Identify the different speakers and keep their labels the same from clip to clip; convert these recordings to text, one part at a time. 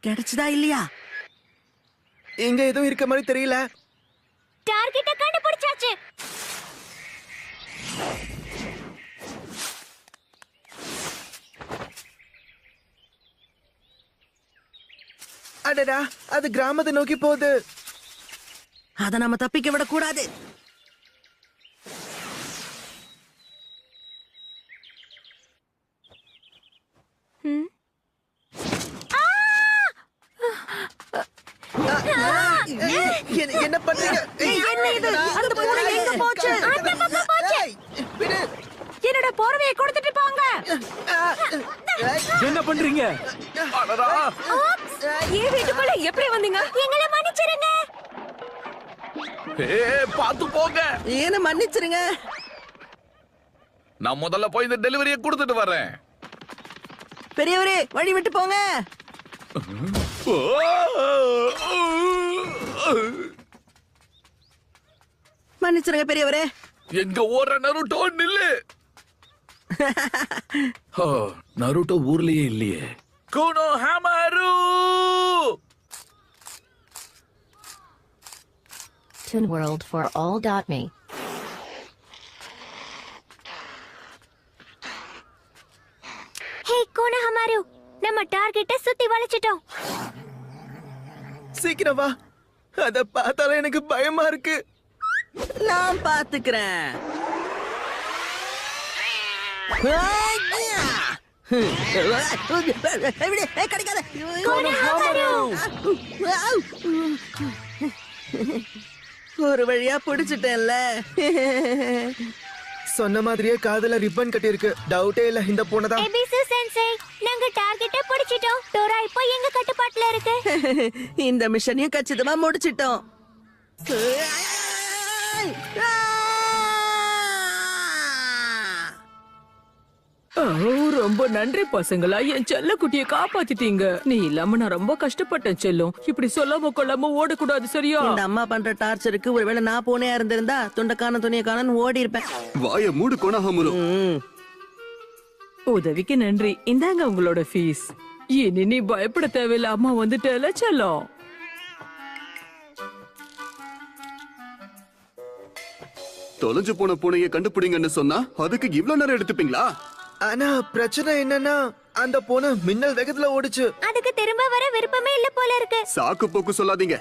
Speaker 1: கிடைச்சதா இல்லையா?
Speaker 2: இங்க எதுவும் இருக்க மாதிரி தெரியல.
Speaker 3: டார்கெட்ட கண்டுபிடிச்சாச்சு.
Speaker 2: அடடா, அது கிராமத்தை நோக்கி போகுது.
Speaker 1: அத நம்ம தப்பிக்க விட கூடாது.
Speaker 2: என்ன பண்றீங்க?
Speaker 1: என்ன இது? அந்த பூனை எங்க போச்சு?
Speaker 3: அந்த பக்கம் போச்சு.
Speaker 2: விடு.
Speaker 1: என்னோட போர்வையை கொடுத்துட்டு போங்க.
Speaker 4: என்ன பண்றீங்க?
Speaker 1: ஏன் வீட்டுக்குள்ள எப்படி வந்தீங்க?
Speaker 3: எங்களை மன்னிச்சிருங்க.
Speaker 5: பாத்து போங்க.
Speaker 1: என்ன மன்னிச்சிருங்க.
Speaker 5: நான் முதல்ல போய் இந்த டெலிவரியை கொடுத்துட்டு வரேன்.
Speaker 1: பெரியவரே வழி விட்டு போங்க. மன்னிச்சிருங்க பெரியவரே.
Speaker 5: எங்க ஓடுற நருட்டோ நில்லு. நருட்டோ ஊர்லயே இல்லையே. குனோ ஹமாரு.
Speaker 6: ToonWorldForAll.me.
Speaker 3: ஹே கோனஹமாரு, நம்ம டார்கெட்ட சுத்தி வளைச்சிட்டோம்.
Speaker 2: சீக்கிரம் வா. அத பார்த்தாலே எனக்கு பயமா இருக்கு.
Speaker 1: நான் பாத்துக்கிறேன். கிடைக்காத. ஒரு வழியா பிடிச்சிட்டேன்ல.
Speaker 2: சொன்ன மாதிரியே காதுல ரிப்பன் கட்டி இருக்கு. டவுட்டே இல்ல, இந்த பூனைதான்.
Speaker 3: எபிசு சென்சை, நாங்க டார்கெட்ட பிடிச்சிட்டோம். டோரா இப்போ எங்க கட்டுப்பாட்டுல இருக்கு.
Speaker 1: இந்த மிஷனையும் கச்சிதமா முடிச்சிட்டோம்.
Speaker 7: ரொம்ப நன்றி பசங்களா, என் செல்ல குட்டியை காப்பாத்திட்டீங்க. நீ இல்லாம நான் ரொம்ப கஷ்டப்பட்டேன் செல்லும். இப்படி சொல்லாம கொள்ளாம ஓடக்கூடாது, சரியா?
Speaker 1: இந்த அம்மா பண்ற டார்ச்சருக்கு ஒருவேளை நான் போனே இருந்திருந்தா துண்டக்கான துணியை காணன்னு ஓடி இருப்பேன்.
Speaker 8: வாய மூடு கொனஹமுரு.
Speaker 7: உதவிக்கு நன்றி. இந்தாங்க உங்களோட ஃபீஸ். இனி நீ பயப்பட தேவையில்ல. அம்மா வந்துட்டேல செல்லம்.
Speaker 8: தொலைஞ்சு போன பூனையை கண்டுபிடிங்கன்னு சொன்னா அதுக்கு இவ்வளவு நேரம் எடுத்துப்பீங்களா?
Speaker 2: ஆனா பிரச்சனை என்னன்னா அந்த பூனை மின்னல் வேகத்துல ஓடுச்சு.
Speaker 3: அதுக்கு திரும்ப வர விருப்பமே இல்ல போல இருக்கு.
Speaker 8: சாக்கு போக்கு சொல்லாதீங்க.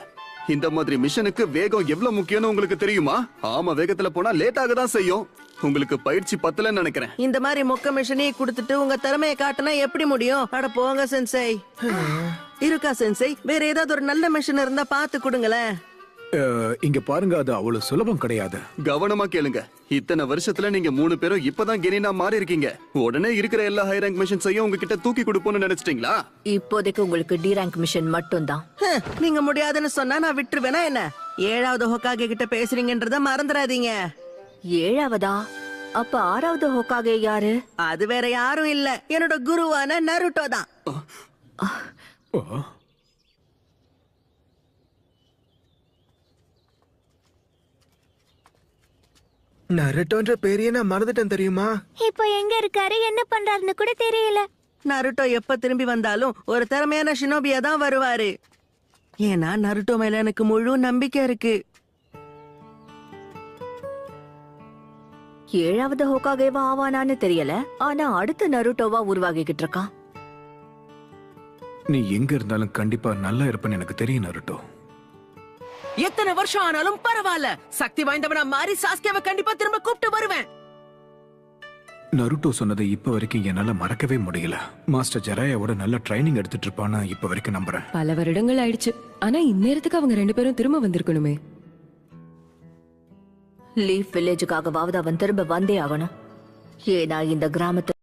Speaker 8: இந்த மாதிரி மிஷனுக்கு வேகம் எவ்வளவு முக்கியம்னு உங்களுக்கு தெரியுமா? ஆமா, வேகத்துல போனா லேட் ஆக தான் செய்யும். உங்களுக்கு பயிற்சி பத்தலன்னு நினைக்கிறேன்.
Speaker 1: இந்த மாதிரி மொக்க மிஷனையே கொடுத்துட்டு உங்க திறமையை காட்டினா எப்படி முடியும்? அட போங்க சென்சை. இருக்கா சென்சை? வேற ஏதாவது ஒரு நல்ல மிஷன் இருந்தா பாத்து கொடுங்களேன்.
Speaker 4: இங்க பாருங்க, அது அவ்வளவு சுலபம் கிடையாது.
Speaker 8: கவனமா கேளுங்க. இத்தனை வருஷத்துல நீங்க 3 பேரும் இப்பதான் கெனினா மாறி இருக்கீங்க. உடனே இருக்கிற எல்லா ஹை ரேங்க் மிஷன்ஸையும் உங்ககிட்ட தூக்கி கொடுப்போம்னு நினைச்சிட்டீங்களா?
Speaker 6: இப்போதைக்கு உங்களுக்கு டி ரேங்க் மிஷன் மட்டும்தான்.
Speaker 1: நீங்க முடியாதுன்னு சொன்னா நான் விட்டுருவேனா என்ன? 7வது ஹொக்காகே கிட்ட பேசுறீங்கன்றத மறந்துடாதீங்க.
Speaker 6: 7வதா? அப்ப 6வது ஹோக்காகே யாரு?
Speaker 1: அது வேற யாரும் இல்ல, என்னோட குருவான நருட்டோ தான்.
Speaker 2: நருட்டோன்ற பேரையே நான் மறந்துட்டேன் தெரியுமா?
Speaker 3: இப்போ எங்க இருக்காரு, என்ன பண்றாருன்னு கூட தெரியல.
Speaker 1: நருட்டோ எப்ப திரும்பி வந்தாலும் ஒரு திறமையான ஷினோபியா தான் வருவாரு. ஏன்னா நருட்டோ மேல எனக்கு முழு நம்பிக்கை இருக்கு.
Speaker 6: 7வது ஹோக்காகேவா ஆவானான்னு தெரியல. ஆனா அடுத்த நருட்டோவா உருவாகிக்கிட்டு இருக்கான்.
Speaker 4: நீ எங்க இருந்தாலும் கண்டிப்பா நல்லா இருப்பேன்னு எனக்கு தெரியும் நருட்டோ.
Speaker 1: எத்தனை வருஷம் ஆனாலும் பரவாயில்ல, சக்தி வாய்ந்தவனா மாறி சாஸ்கேவை கண்டிப்பா திரும்ப கூப்பிட்டு வருவேன்.
Speaker 4: நருட்டோ சொன்னதை இப்ப வரைக்கும் என்னால மறக்கவே முடியல. மாஸ்டர் ஜெராயாவோட நல்ல ட்ரைனிங் எடுத்துட்டு இருப்பான்னு இப்ப வரைக்கும் நம்புறேன்.
Speaker 9: பல வருடங்கள் ஆயிடுச்சு. ஆனா இந்நேரத்துக்கு அவங்க 2 பேரும் திரும்ப வந்திருக்கணுமே.
Speaker 6: லீஃப் வில்லேஜுக்காகவாவது அவன் திரும்ப வந்தே ஆகணும். ஏன்னா இந்த கிராமத்து